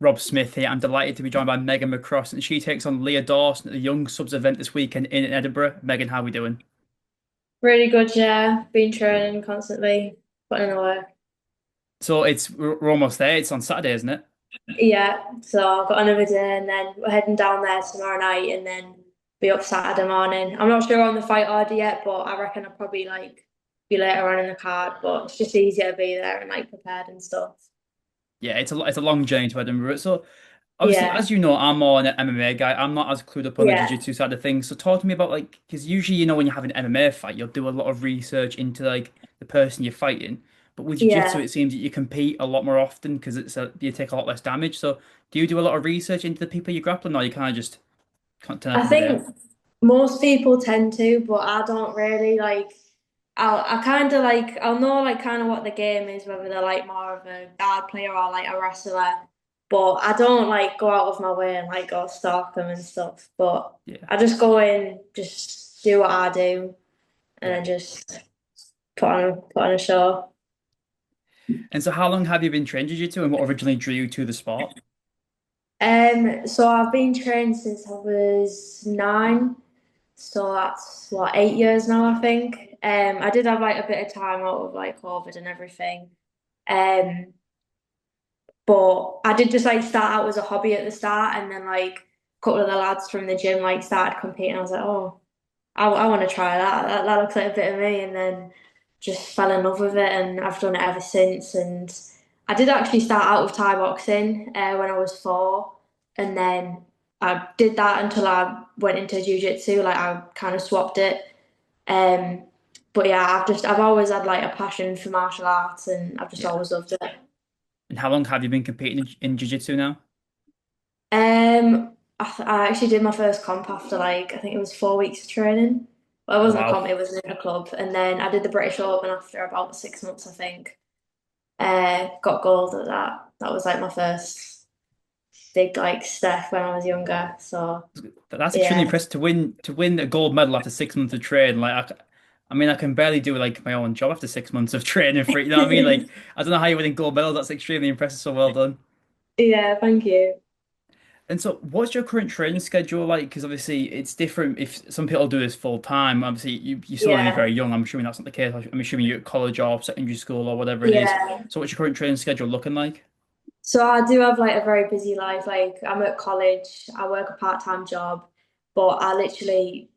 Rob Smith here. I'm delighted to be joined by Megan McCrossan. She takes on Leah Dawson at the Young Subs event this weekend in Edinburgh. Megan, how are we doing? Really good, yeah. Been training constantly, putting in the work. So we're almost there. It's on Saturday, isn't it? Yeah, so I've got another day and then we're heading down there tomorrow night and then be up Saturday morning. I'm not sure on the fight order yet, but I reckon I'll probably be later on in the card, but it's just easier to be there and prepared and stuff. Yeah, it's a long journey to Edinburgh. So obviously, Yeah, as you know, I'm more an MMA guy. I'm not as clued up on the yeah, jiu-jitsu side of things. So talk to me about because usually when you have an MMA fight, you'll do a lot of research into the person you're fighting. But with jiu-jitsu, yeah. it seems that you compete a lot more often because you take a lot less damage. So do you do a lot of research into the people you're grappling, or you kind of just can't turn up I on the day? think most people tend to, but I don't really I kind of I'll know kind of what the game is, whether they're more of a guard player or a wrestler. But I don't go out of my way and go stalk them and stuff. But Yeah, I just go in, just do what I do, and yeah. then just put on a show. And so how long have you been trained jiu-jitsu and what originally drew you to the sport? So I've been trained since I was 9. So that's what, 8 years now, I think. I did have a bit of time out of COVID and everything. Um, but I did just start out as a hobby at the start, and then a couple of the lads from the gym started competing. I was like, oh, I want to try that. That looks like a bit of me, and then just fell in love with it, and I've done it ever since. And I did actually start out with Thai boxing when I was 4, and then I did that until I went into jiu-jitsu. I kind of swapped it. Um, but yeah, I've always had a passion for martial arts, and I've just Yeah. always loved it. And how long have you been competing in jiu-jitsu now? I actually did my first comp after I think it was 4 weeks of training. Well, it Oh, wasn't a wow. comp, it was in a club. And then I did the British Open after about 6 months, I think. Got gold at that. That was my first big step when I was younger. So That's extremely yeah. impressive to win a gold medal after 6 months of training. I mean, I can barely do my own job after 6 months of training for it. You know what I mean? I don't know how you win gold medal. That's extremely impressive. So well done. Yeah, thank you. And so, what's your current training schedule like? Because obviously, it's different if some people do this full time. Obviously, you're still only Yeah. very young. I'm assuming that's not the case. I'm assuming you're at college or secondary school or whatever it is. Yeah. So, what's your current training schedule looking like? So I do have a very busy life. I'm at college, I work a part-time job, but I literally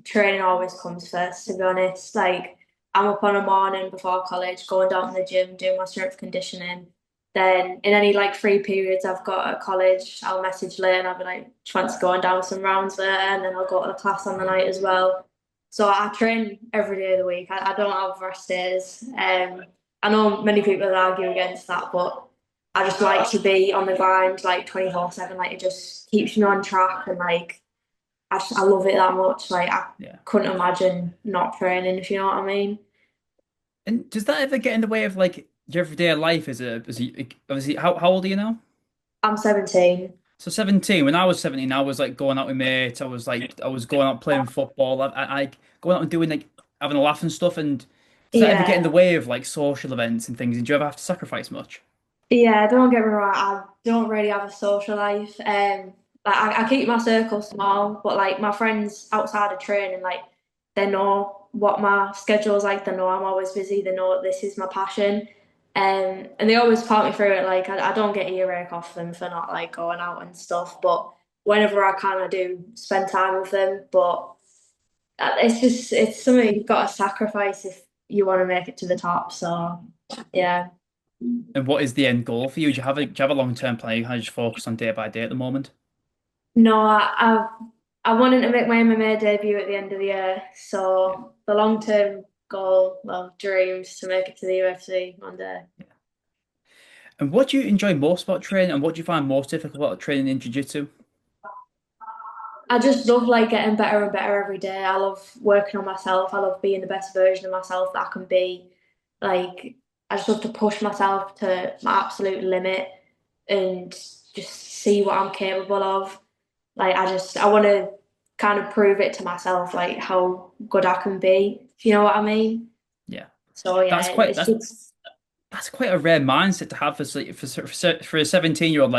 training always comes first, to be honest. I'm up on a morning before college, going down to the gym, doing my strength conditioning. Then in any free periods I've got at college, I'll message Lynn and I'll be like, fancy going down some rounds there, and then I'll go to the class on the night as well. So I train every day of the week. I don't have rest days. I know many people argue against that, but I just like to be on the grind 24/7. It just keeps me on track, and I love it that much. I Yeah. couldn't imagine not training, if you know what I mean. And does that ever get in the way of your everyday life obviously how old are you now? I'm 17. So 17, when I was 17, I was going out with mates. I was going out playing football. Going out and doing having a laugh and stuff. And does that ever get in Yeah, the way of social events and things? And do you ever have to sacrifice much? yeah. Don't get me wrong. I don't really have a social life. I keep my circle small, but my friends outside of training, they know what my schedule's like. They know I'm always busy. They know this is my passion. And they always talk me through it. I don't get earache off them for not going out and stuff. But whenever I kind of do spend time with them, but it's something you've got to sacrifice if you want to make it to the top. So yeah. And what is the end goal for you? Do you have a long-term plan? You kind of just focus on day by day at the moment? No, I wanted to make my MMA debut at the end of the year. Yeah. So the long term goal, well, dreams to make it to the UFC one day. And what do you enjoy most about training, and what do you find most difficult about training in jiu-jitsu? I just love getting better and better every day. I love working on myself. I love being the best version of myself that I can be. I just love to push myself to my absolute limit and just see what I'm capable of. I want to kind of prove it to myself, how good I can be. If you know what I mean? Yeah. So yeah, That's quite it's that's just that's quite a rare mindset to have for a 17-year-old.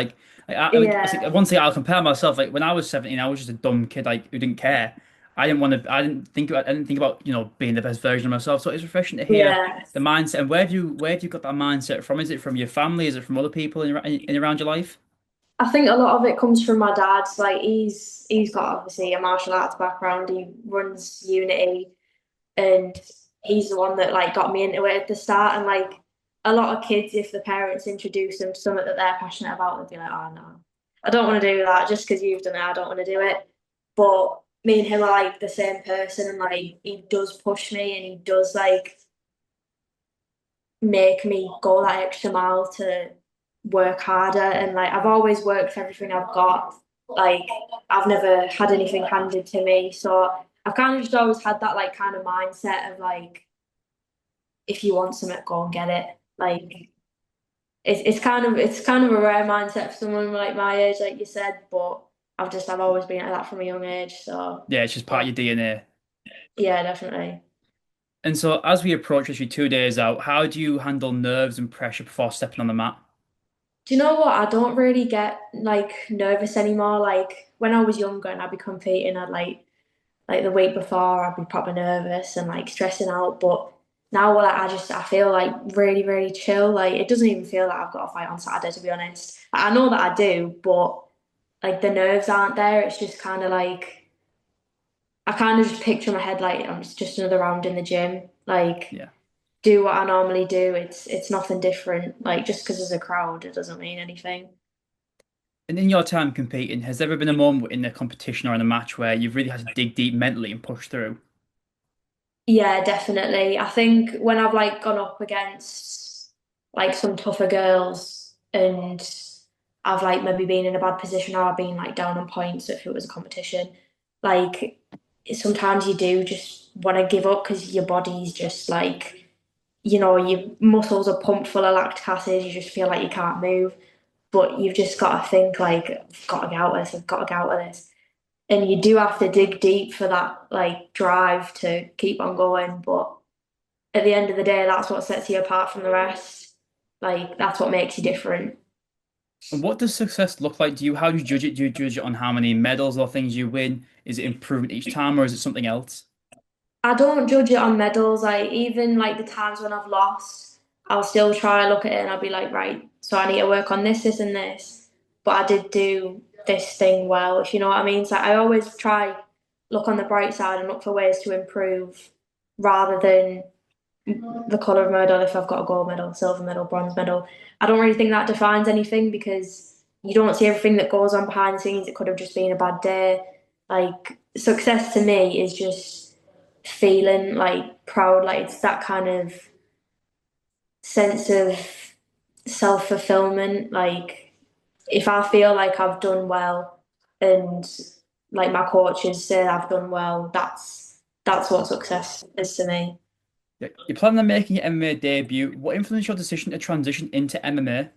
I think Yeah. one thing I'll compare myself. Like when I was 17, I was just a dumb kid, like who didn't care. I didn't want to. I didn't think about being the best version of myself. So it's refreshing to hear Yeah. the mindset. And where have you got that mindset from? Is it from your family? Is it from other people in around your life? I think a lot of it comes from my dad. Like he's got obviously a martial arts background. He runs Unity, and he's the one that like got me into it at the start. And like a lot of kids, if the parents introduce them to something that they're passionate about, they'd be like, "Oh no, I don't want to do that. Just because you've done it, I don't want to do it." But me and him are like the same person, and like he does push me, and he does like make me go that extra mile to work harder. And like I've always worked for everything I've got. Like I've never had anything handed to me. So I've kind of just always had that like kind of mindset of like if you want something, go and get it. Like it's kind of a rare mindset for someone like my age, like you said, but I've always been like that from a young age. So Yeah, it's just part yeah, of your DNA. yeah, definitely. And so as we approach actually 2 days out, how do you handle nerves and pressure before stepping on the mat? Do you know what? I don't really get like nervous anymore. Like when I was younger and I'd be competing, I'd like the week before I'd be proper nervous and like stressing out. But now like I feel like really, really chill. Like it doesn't even feel like I've got a fight on Saturday to be honest. Like, I know that I do, but like the nerves aren't there. It's just kind of like I kind of just picture in my head like I'm just another round in the gym. Like Yeah. do what I normally do. It's nothing different. Like just because there's a crowd, it doesn't mean anything. And in your time competing, has there ever been a moment in a competition or in a match where you've really had to dig deep mentally and push through? Yeah, definitely. I think when I've like gone up against like some tougher girls and I've like maybe been in a bad position or I've been like down on points if it was a competition, like sometimes you do just want to give up because your body's just like, your muscles are pumped full of lactic acid, you just feel like you can't move. But you've just got to think like, I've got to get out of this, I've got to get out of this, and you do have to dig deep for that like drive to keep on going. But at the end of the day, that's what sets you apart from the rest. Like that's what makes you different. And what does success look like to you? How do you judge it? Do you judge it on how many medals or things you win? Is it improvement each time or is it something else? I don't judge it on medals. Like even like the times when I've lost, I'll still try and look at it and I'll be like, right, so I need to work on this, this, and this. But I did do this thing well, if you know what I mean. So I always try look on the bright side and look for ways to improve rather than the colour of medal, if I've got a gold medal, silver medal, bronze medal. I don't really think that defines anything because you don't see everything that goes on behind the scenes. It could have just been a bad day. Like success to me is just feeling like proud, like it's that kind of sense of self-fulfillment. Like if I feel like I've done well and like my coaches say I've done well, that's what success is to me. Yeah, you're planning on making your MMA debut. What influenced your decision to transition into MMA?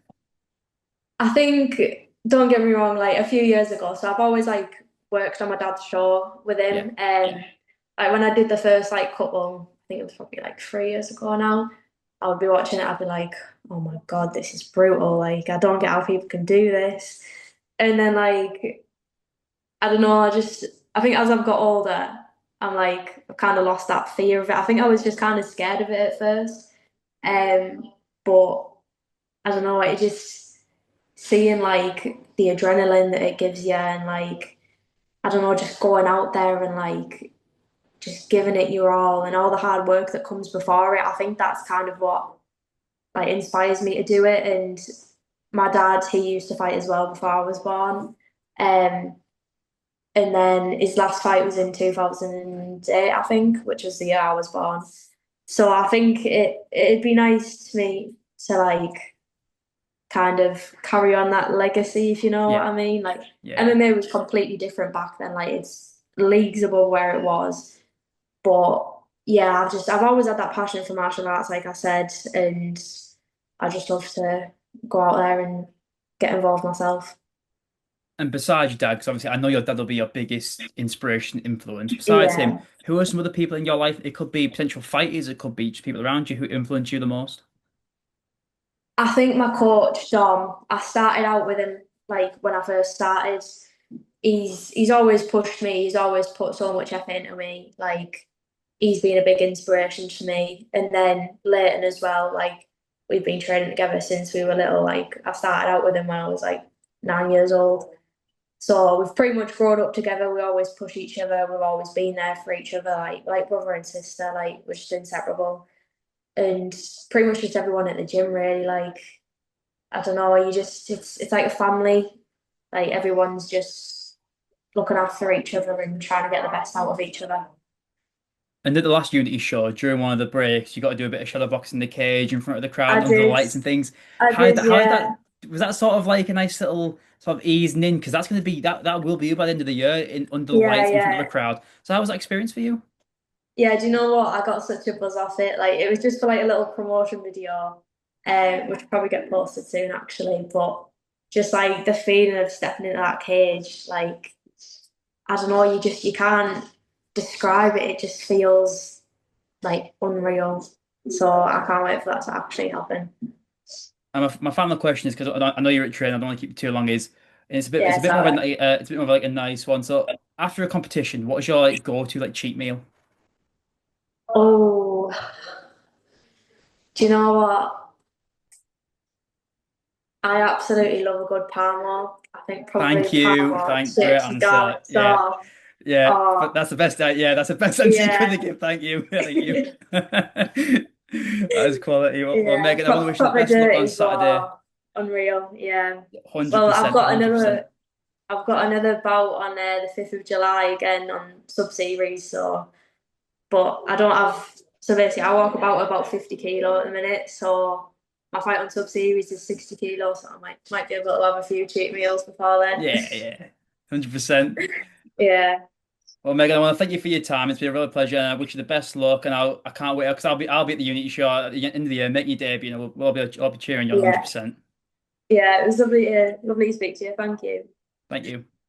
I think, don't get me wrong, like a few years ago, so I've always like worked on my dad's show with Yeah. him. Like when I did the first like couple, I think it was probably like 3 years ago now, I would be watching it, I'd be like, oh my God, this is brutal. Like I don't get how people can do this. And then like, I don't know, I think as I've got older, I'm like, I've kind of lost that fear of it. I think I was just kind of scared of it at first. But I don't know, it just seeing like the adrenaline that it gives you and like I don't know, just going out there and like just giving it your all and all the hard work that comes before it. I think that's kind of what like inspires me to do it. And my dad, he used to fight as well before I was born. Um, and then his last fight was in 2008, I think, which was the year I was born. So I think it'd be nice to me to like kind of carry on that legacy, if you know what Yeah. I mean. Like Yeah. MMA was completely different back then. Like it's leagues above where it was. But yeah, I've always had that passion for martial arts, like I said, and I just love to go out there and get involved myself. And besides your dad, because obviously I know your dad will be your biggest inspiration, influence. Besides him, Yeah. who are some other people in your life? It could be potential fighters, it could be just people around you who influence you the most. I think my coach, Dom, I started out with him like when I first started. He's always pushed me. He's always put so much effort into me. Like he's been a big inspiration to me. And then Leighton as well. Like we've been training together since we were little. Like I started out with him when I was like 9 years old. So we've pretty much grown up together. We always push each other. We've always been there for each other, like brother and sister. Like we're just inseparable. And pretty much just everyone at the gym really. Like I don't know. You just it's like a family. Like everyone's just looking after each other and trying to get the best out of each other. And at the last unit you showed during one of the breaks, you got to do a bit of shadow boxing in the cage in front of the crowd I under the did, lights and things. I How did did, that, how did yeah, that was that sort of like a nice little sort of easing in? Because that's going to be that will be you by the end of the year in under the yeah, lights in front of a yeah, crowd. So how was that experience for you? yeah. Do you know what? I got such a buzz off it. Like it was just for like a little promotion video, which will probably get posted soon actually. But just like the feeling of stepping into that cage, like I don't know, you can't describe it. It just feels like unreal. So I can't wait for that to actually happen. And my final question is because I know you're at training, I don't want to keep you too long. Is and it's Yeah, a bit more of so it's a bit more of like a nice one. So after a competition, what is your like go-to like cheat meal? oh, do you know what? I absolutely love a good Parmo. I think probably Thank you. Parmo, Thank great chips and answer. garlic Yeah. sauce. Yeah, but Oh, that's the best. Yeah, that's the best answer you could yeah, have given. Thank you. Thank you. That is quality. Well, yeah, Megan, I want to wish you the proper best luck on dirty, Saturday. but unreal. Yeah. Well, 100%. 100%. I've got another bout on the 5th of July again on sub series. So, but I don't have. So basically, I walk about 50 kilo at the minute. So my fight on sub series is 60 kilos. So I might be able to have a few cheat meals before then. Yeah, yeah. 100%. Yeah, Well, Megan, I want to thank you for your time. It's been a real pleasure, and I wish you the best luck. And I can't wait because I'll be at the Unity show at the end of the year, making your debut. I'll be cheering you on yeah, 100%. yeah. It was lovely to speak to you. Thank you. Thank you.